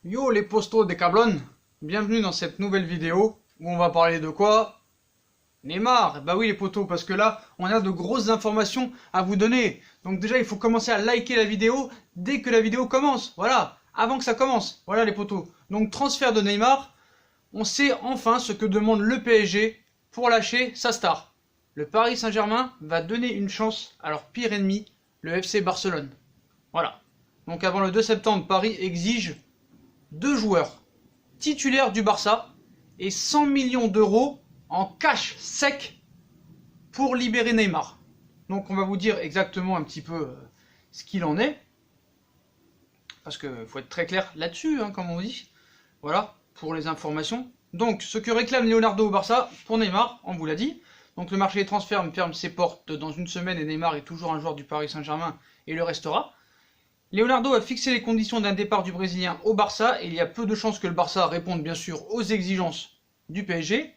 Yo les postos des cablones, bienvenue dans cette nouvelle vidéo où on va parler de quoi? Neymar. Bah oui les potos, parce que là on a de grosses informations à vous donner. Donc déjà il faut commencer à liker la vidéo dès que la vidéo commence, voilà, avant que ça commence, voilà les potos. Donc transfert de Neymar, on sait enfin ce que demande le PSG pour lâcher sa star. Le Paris Saint-Germain va donner une chance à leur pire ennemi, le FC Barcelone. Voilà. Donc avant le 2 septembre, Paris exige deux joueurs titulaires du Barça et 100 millions d'euros en cash sec pour libérer Neymar. Donc on va vous dire exactement un petit peu ce qu'il en est, parce qu'il faut être très clair là-dessus, hein, comme on dit. Voilà, pour les informations. Donc ce que réclame Leonardo au Barça pour Neymar, on vous l'a dit. Donc le marché des transferts ferme ses portes dans une semaine et Neymar est toujours un joueur du Paris Saint-Germain et le restera. Leonardo a fixé les conditions d'un départ du Brésilien au Barça et il y a peu de chances que le Barça réponde bien sûr aux exigences du PSG.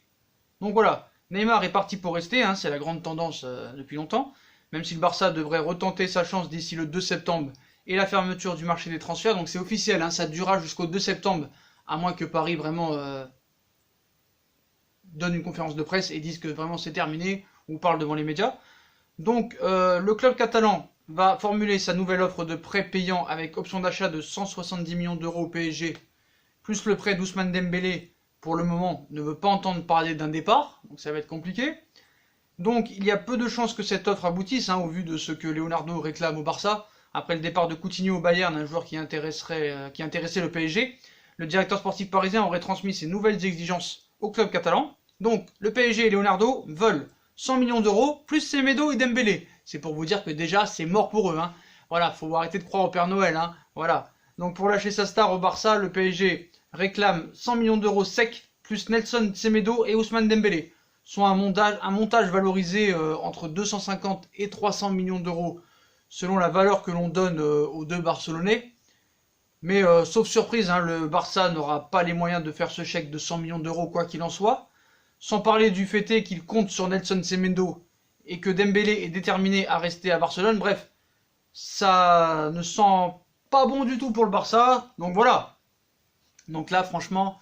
Donc voilà, Neymar est parti pour rester, hein, c'est la grande tendance depuis longtemps, même si le Barça devrait retenter sa chance d'ici le 2 septembre et la fermeture du marché des transferts. Donc c'est officiel, hein, ça durera jusqu'au 2 septembre, à moins que Paris vraiment donne une conférence de presse et dise que vraiment c'est terminé ou parle devant les médias. Donc le club catalan va formuler sa nouvelle offre de prêt payant avec option d'achat de 170 millions d'euros au PSG, plus le prêt d'Ousmane Dembélé, pour le moment, ne veut pas entendre parler d'un départ, donc ça va être compliqué. Donc il y a peu de chances que cette offre aboutisse, hein, au vu de ce que Leonardo réclame au Barça, après le départ de Coutinho au Bayern, un joueur qui intéressait le PSG. Le directeur sportif parisien aurait transmis ses nouvelles exigences au club catalan. Donc le PSG et Leonardo veulent 100 millions d'euros, plus Semedo et Dembélé. C'est pour vous dire que déjà c'est mort pour eux. Hein. Voilà, faut arrêter de croire au Père Noël. Hein. Voilà. Donc pour lâcher sa star au Barça, le PSG réclame 100 millions d'euros secs, plus Nelson Semedo et Ousmane Dembélé. Soit un montage valorisé entre 250 et 300 millions d'euros selon la valeur que l'on donne aux deux Barcelonais. Mais sauf surprise, hein, le Barça n'aura pas les moyens de faire ce chèque de 100 millions d'euros quoi qu'il en soit. Sans parler du fait qu'il compte sur Nelson Semedo et que Dembélé est déterminé à rester à Barcelone. Bref, ça ne sent pas bon du tout pour le Barça. Donc voilà. Donc là, franchement,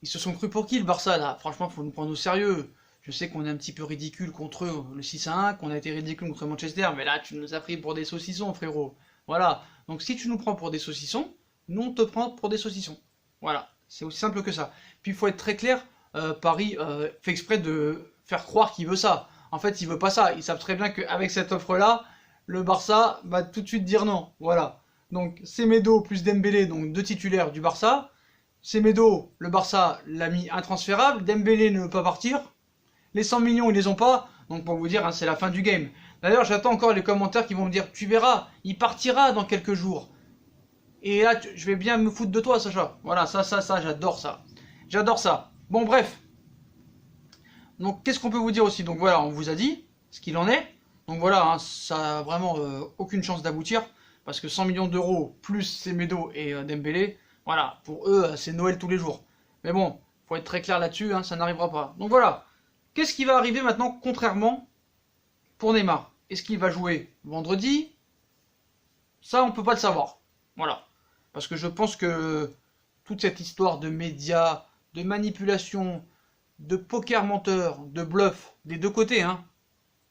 ils se sont cru pour qui le Barça là? Franchement, faut nous prendre au sérieux. Je sais qu'on est un petit peu ridicule contre eux, le 6-1, qu'on a été ridicule contre Manchester, mais là, tu nous as pris pour des saucissons, frérot. Voilà. Donc si tu nous prends pour des saucissons, nous on te prend pour des saucissons. Voilà. C'est aussi simple que ça. Puis il faut être très clair, Paris fait exprès de faire croire qu'il veut ça. En fait, il veut pas ça. Ils savent très bien qu'avec cette offre-là, le Barça va tout de suite dire non. Voilà. Donc Semedo plus Dembélé, donc deux titulaires du Barça. Semedo, le Barça l'a mis intransférable. Dembélé ne veut pas partir. Les 100 millions, ils les ont pas. Donc pour vous dire, hein, c'est la fin du game. D'ailleurs, j'attends encore les commentaires qui vont me dire, tu verras, il partira dans quelques jours. Et là, je vais bien me foutre de toi, Sacha. Voilà, ça, j'adore ça. J'adore ça. Bon, bref. Donc, qu'est-ce qu'on peut vous dire aussi? Donc voilà, on vous a dit ce qu'il en est. Donc voilà, hein, ça a vraiment aucune chance d'aboutir. Parce que 100 millions d'euros plus Semedo et Dembélé, voilà, pour eux, c'est Noël tous les jours. Mais bon, faut être très clair là-dessus, hein, ça n'arrivera pas. Donc voilà. Qu'est-ce qui va arriver maintenant, contrairement, pour Neymar? Est-ce qu'il va jouer vendredi? Ça, on peut pas le savoir. Voilà. Parce que je pense que toute cette histoire de médias, de manipulation, de poker menteur, de bluff, des deux côtés, hein,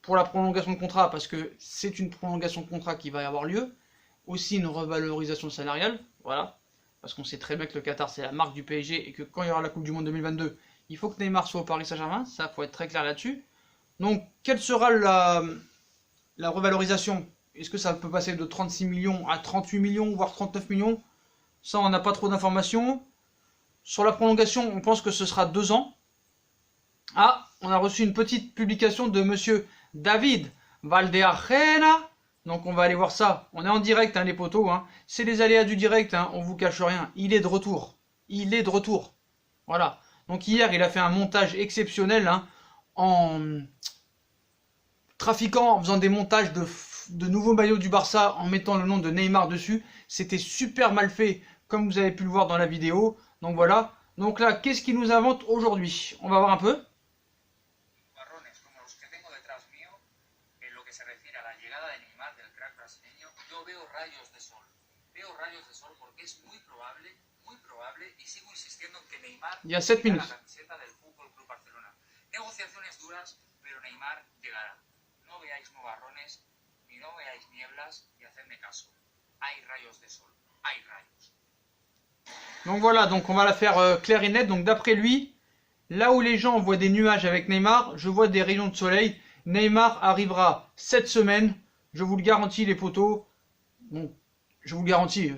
pour la prolongation de contrat, parce que c'est une prolongation de contrat qui va y avoir lieu, aussi une revalorisation salariale, voilà, parce qu'on sait très bien que le Qatar c'est la marque du PSG et que quand il y aura la Coupe du Monde 2022, il faut que Neymar soit au Paris Saint-Germain, ça faut être très clair là-dessus. Donc, quelle sera la revalorisation? Est-ce que ça peut passer de 36 millions à 38 millions, voire 39 millions? Ça, on n'a pas trop d'informations. Sur la prolongation, on pense que ce sera 2 ans. Ah, on a reçu une petite publication de monsieur David Valdeajena. Donc on va aller voir ça. On est en direct, hein, les potos. Hein. C'est les aléas du direct, hein, on vous cache rien. Il est de retour. Il est de retour. Voilà. Donc hier, il a fait un montage exceptionnel, hein, en trafiquant, en faisant des montages de nouveaux maillots du Barça, en mettant le nom de Neymar dessus. C'était super mal fait, comme vous avez pu le voir dans la vidéo. Donc voilà. Donc là, qu'est-ce qu'il nous invente aujourd'hui? On va voir un peu. Il y a 7 minutes. Donc voilà, donc on va la faire claire et nette. Donc d'après lui, là où les gens voient des nuages avec Neymar, je vois des rayons de soleil. Neymar arrivera cette semaine, je vous le garantis les potos. Bon, je vous le garantis,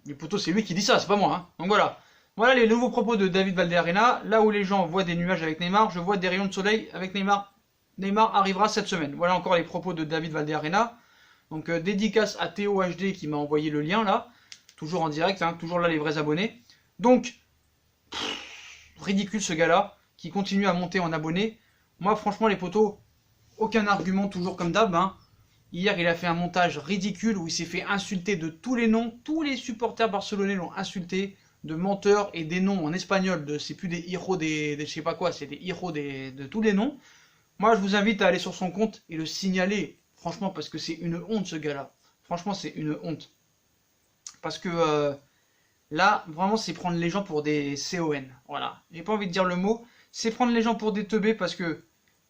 les potos c'est lui qui dit ça, c'est pas moi. Hein. Donc voilà. Voilà les nouveaux propos de David Valderrama. Là où les gens voient des nuages avec Neymar, je vois des rayons de soleil avec Neymar. Neymar arrivera cette semaine. Voilà encore les propos de David Valderrama. Donc dédicace à Théo HD qui m'a envoyé le lien là. Toujours en direct, hein, toujours là les vrais abonnés. Donc, ridicule ce gars-là, qui continue à monter en abonnés. Moi franchement les potos, aucun argument, toujours comme d'hab. Hein. Hier il a fait un montage ridicule où il s'est fait insulter de tous les noms. Tous les supporters barcelonais l'ont insulté. De menteurs et des noms en espagnol. C'est plus des héros des je sais pas quoi, c'est des héros de tous les noms. Moi je vous invite à aller sur son compte et le signaler. Franchement parce que c'est une honte ce gars-là. Franchement c'est une honte. Parce que là, vraiment, c'est prendre les gens pour des CON. Voilà. J'ai pas envie de dire le mot. C'est prendre les gens pour des teubés parce que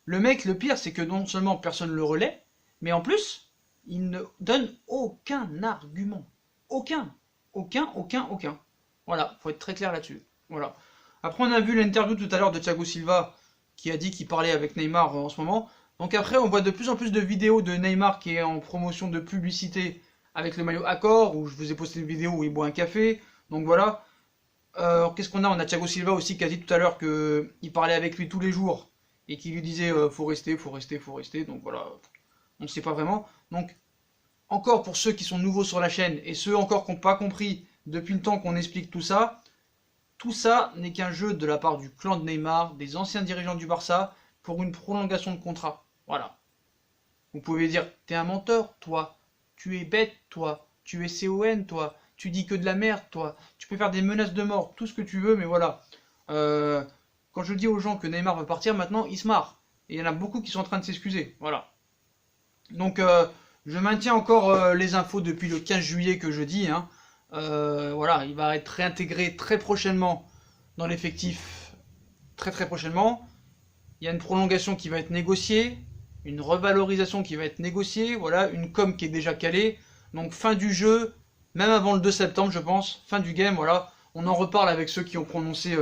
le mec, le pire, c'est que non seulement personne ne le relaie, mais en plus, il ne donne aucun argument. Aucun. Aucun. Voilà. Faut être très clair là-dessus. Voilà. Après, on a vu l'interview tout à l'heure de Thiago Silva qui a dit qu'il parlait avec Neymar en ce moment. Donc après, on voit de plus en plus de vidéos de Neymar qui est en promotion de publicité avec le maillot Accor, où je vous ai posté une vidéo où il boit un café. Donc voilà. Qu'est-ce qu'on a? On a Thiago Silva aussi qui a dit tout à l'heure qu'il parlait avec lui tous les jours et qui lui disait faut rester. Donc voilà, on ne sait pas vraiment. Donc encore pour ceux qui sont nouveaux sur la chaîne et ceux encore qui n'ont pas compris depuis le temps qu'on explique tout ça n'est qu'un jeu de la part du clan de Neymar, des anciens dirigeants du Barça pour une prolongation de contrat. Voilà. Vous pouvez dire t'es un menteur, toi. Tu es bête, toi. Tu es CON, toi. Tu dis que de la merde, toi. Tu peux faire des menaces de mort, tout ce que tu veux, mais voilà. Quand je dis aux gens que Neymar veut partir, maintenant, ils se marrent. Et il y en a beaucoup qui sont en train de s'excuser. Voilà. Donc, je maintiens encore les infos depuis le 15 juillet que je dis. Hein. Voilà, il va être réintégré très prochainement dans l'effectif. Très prochainement. Il y a une prolongation qui va être négociée. Une revalorisation qui va être négociée. Voilà, une com qui est déjà calée. Donc, fin du jeu. Même avant le 2 septembre, je pense, fin du game, voilà. On en reparle avec ceux qui ont prononcé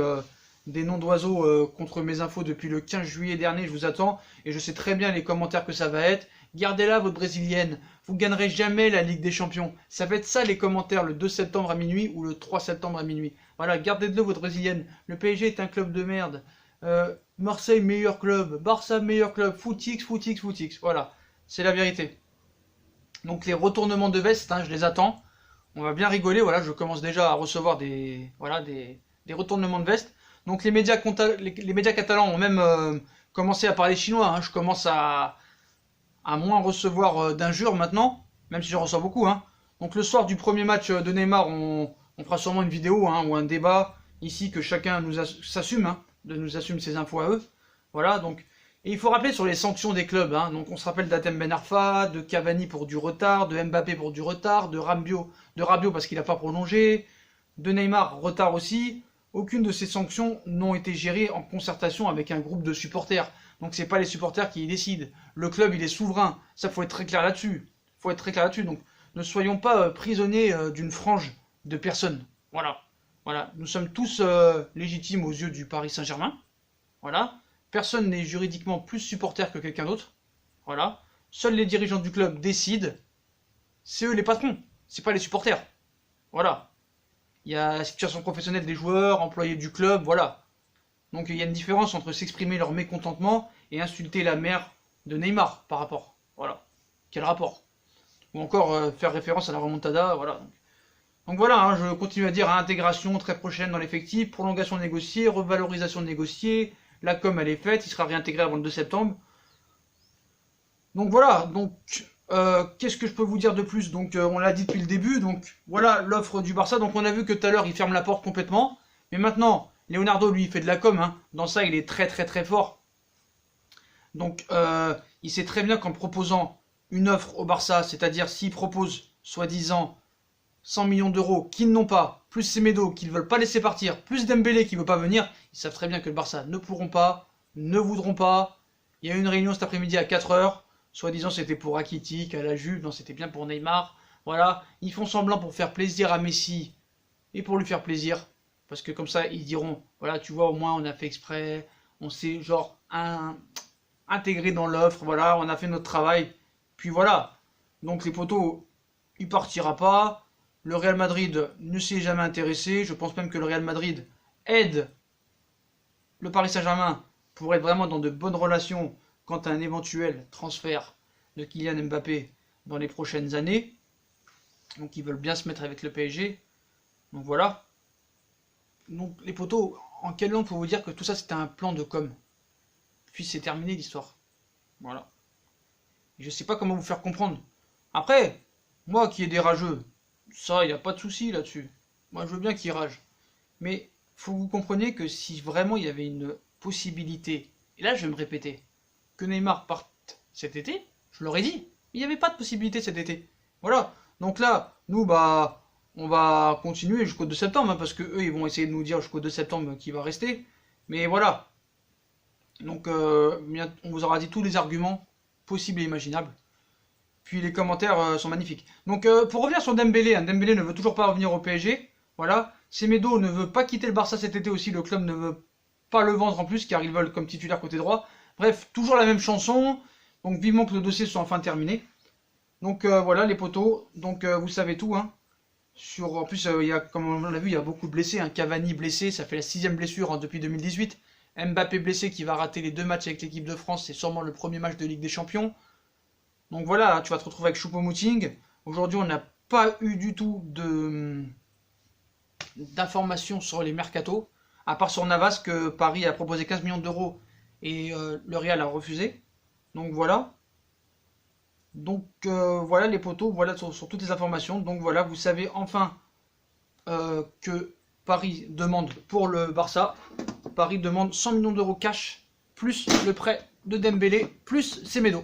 des noms d'oiseaux contre mes infos depuis le 15 juillet dernier. Je vous attends et je sais très bien les commentaires que ça va être. Gardez-la, votre brésilienne. Vous gagnerez jamais la Ligue des Champions. Ça va être ça les commentaires le 2 septembre à minuit ou le 3 septembre à minuit. Voilà, gardez-le, votre brésilienne. Le PSG est un club de merde. Marseille, meilleur club. Barça, meilleur club. Footix. Voilà, c'est la vérité. Donc les retournements de veste, hein, je les attends. On va bien rigoler, voilà, je commence déjà à recevoir des retournements de veste. Donc les médias catalans ont même commencé à parler chinois. Hein. Je commence à moins recevoir d'injures maintenant, même si j'en reçois beaucoup. Hein. Donc le soir du premier match de Neymar, on fera sûrement une vidéo hein, ou un débat ici que chacun s'assume, hein, de nous assume ses infos à eux. Voilà, donc... Et il faut rappeler sur les sanctions des clubs, hein. Donc on se rappelle d'Atem Ben Arfa, de Cavani pour du retard, de Mbappé pour du retard, de Rabiot parce qu'il n'a pas prolongé, de Neymar, retard aussi. Aucune de ces sanctions n'ont été gérées en concertation avec un groupe de supporters. Donc c'est pas les supporters qui y décident. Le club il est souverain, ça faut être très clair là-dessus. Donc ne soyons pas prisonniers d'une frange de personnes. Voilà. Nous sommes tous légitimes aux yeux du Paris Saint-Germain. Voilà. Personne n'est juridiquement plus supporter que quelqu'un d'autre. Voilà. Seuls les dirigeants du club décident. C'est eux les patrons. C'est pas les supporters. Voilà. Il y a la situation professionnelle des joueurs, employés du club, voilà. Donc il y a une différence entre s'exprimer leur mécontentement et insulter la mère de Neymar par rapport. Voilà. Quel rapport? Ou encore faire référence à la remontada, voilà. Donc voilà, hein, je continue à dire intégration très prochaine dans l'effectif, prolongation négociée, revalorisation négociée. La com elle est faite, il sera réintégré avant le 2 septembre. Donc voilà, donc qu'est-ce que je peux vous dire de plus? Donc on l'a dit depuis le début, donc voilà l'offre du Barça. Donc on a vu que tout à l'heure il ferme la porte complètement. Mais maintenant, Leonardo lui il fait de la com, hein. Dans ça il est très fort. Donc il sait très bien qu'en proposant une offre au Barça, c'est-à-dire s'il propose soi-disant 100 millions d'euros qu'ils n'ont pas, plus Semedo qui ne veulent pas laisser partir, plus Dembélé qui ne veut pas venir, ils savent très bien que le Barça ne pourront pas, ne voudront pas. Il y a eu une réunion cet après-midi à 4h, soi-disant c'était pour Rakitic, à la Juve, non c'était bien pour Neymar. Voilà, ils font semblant pour faire plaisir à Messi et pour lui faire plaisir. Parce que comme ça, ils diront, voilà, tu vois, au moins on a fait exprès, on s'est genre intégré dans l'offre, voilà, on a fait notre travail. Puis voilà, donc les poteaux, il partira pas. Le Real Madrid ne s'y est jamais intéressé. Je pense même que le Real Madrid aide le Paris Saint-Germain pour être vraiment dans de bonnes relations quant à un éventuel transfert de Kylian Mbappé dans les prochaines années. Donc ils veulent bien se mettre avec le PSG. Donc voilà. Donc les poteaux, en quelle langue pour vous dire que tout ça c'était un plan de com. Puis c'est terminé l'histoire. Voilà. Et je sais pas comment vous faire comprendre. Après, moi qui ai des rageux, ça, il n'y a pas de souci là-dessus. Moi, je veux bien qu'il rage. Mais faut que vous compreniez que si vraiment il y avait une possibilité, et là je vais me répéter, que Neymar parte cet été, je l'aurais dit. Il n'y avait pas de possibilité cet été. Voilà. Donc là, nous, bah, on va continuer jusqu'au 2 septembre, hein, parce que eux, ils vont essayer de nous dire jusqu'au 2 septembre qui va rester. Mais voilà. Donc, on vous aura dit tous les arguments possibles et imaginables. Puis les commentaires sont magnifiques. Donc pour revenir sur Dembélé, hein, Dembélé ne veut toujours pas revenir au PSG. Voilà. Semedo ne veut pas quitter le Barça cet été aussi. Le club ne veut pas le vendre en plus car ils veulent comme titulaire côté droit. Bref, toujours la même chanson. Donc vivement que le dossier soit enfin terminé. Donc voilà les poteaux. Donc vous savez tout. Hein. En plus, comme on l'a vu, il y a beaucoup de blessés. Hein. Cavani blessé, ça fait la 6e blessure depuis 2018. Mbappé blessé qui va rater les 2 matchs avec l'équipe de France. C'est sûrement le premier match de Ligue des Champions. Donc voilà, tu vas te retrouver avec Choupo-Moting. Aujourd'hui, on n'a pas eu du tout d'informations sur les mercatos, à part sur Navas que Paris a proposé 15 millions d'euros et le Real a refusé. Donc voilà. Donc voilà les poteaux, voilà sur toutes les informations. Donc voilà, vous savez enfin que Paris demande pour le Barça, Paris demande 100 millions d'euros cash, plus le prêt de Dembélé, plus Semedo.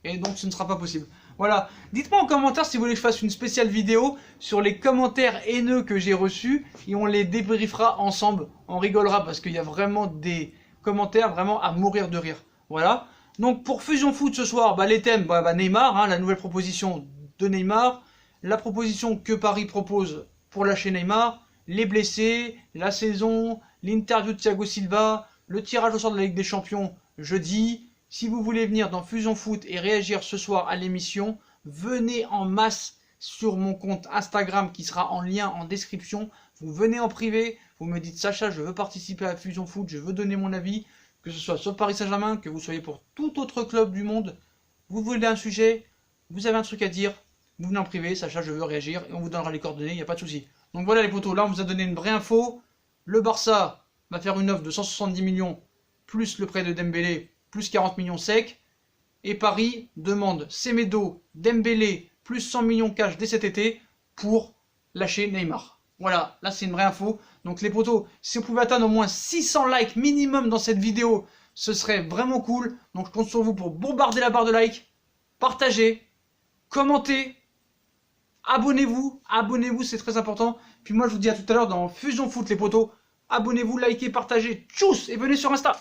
Et donc ce ne sera pas possible. Voilà, dites-moi en commentaire si vous voulez que je fasse une spéciale vidéo sur les commentaires haineux que j'ai reçus et on les débriefera ensemble, on rigolera parce qu'il y a vraiment des commentaires vraiment à mourir de rire. Voilà, donc pour Fusion Foot ce soir, bah, les thèmes, Neymar, hein, la nouvelle proposition de Neymar, la proposition que Paris propose pour lâcher Neymar, les blessés, la saison, l'interview de Thiago Silva, le tirage au sort de la Ligue des Champions jeudi. Si vous voulez venir dans Fusion Foot et réagir ce soir à l'émission, venez en masse sur mon compte Instagram qui sera en lien en description. Vous venez en privé, vous me dites Sacha, je veux participer à Fusion Foot, je veux donner mon avis, que ce soit sur Paris Saint-Germain, que vous soyez pour tout autre club du monde. Vous voulez un sujet, vous avez un truc à dire, vous venez en privé, Sacha, je veux réagir et on vous donnera les coordonnées, il n'y a pas de souci. Donc voilà les potos, là on vous a donné une vraie info. Le Barça va faire une offre de 170 millions plus le prêt de Dembélé, plus 40 millions secs. Et Paris demande Semedo, Dembélé, plus 100 millions cash dès cet été pour lâcher Neymar. Voilà, là c'est une vraie info. Donc les potos, si vous pouvez atteindre au moins 600 likes minimum dans cette vidéo, ce serait vraiment cool. Donc je compte sur vous pour bombarder la barre de likes, partager, commenter, abonnez-vous, c'est très important. Puis moi je vous dis à tout à l'heure dans Fusion Foot les potos. Abonnez-vous, likez, partagez, tchuss et venez sur Insta.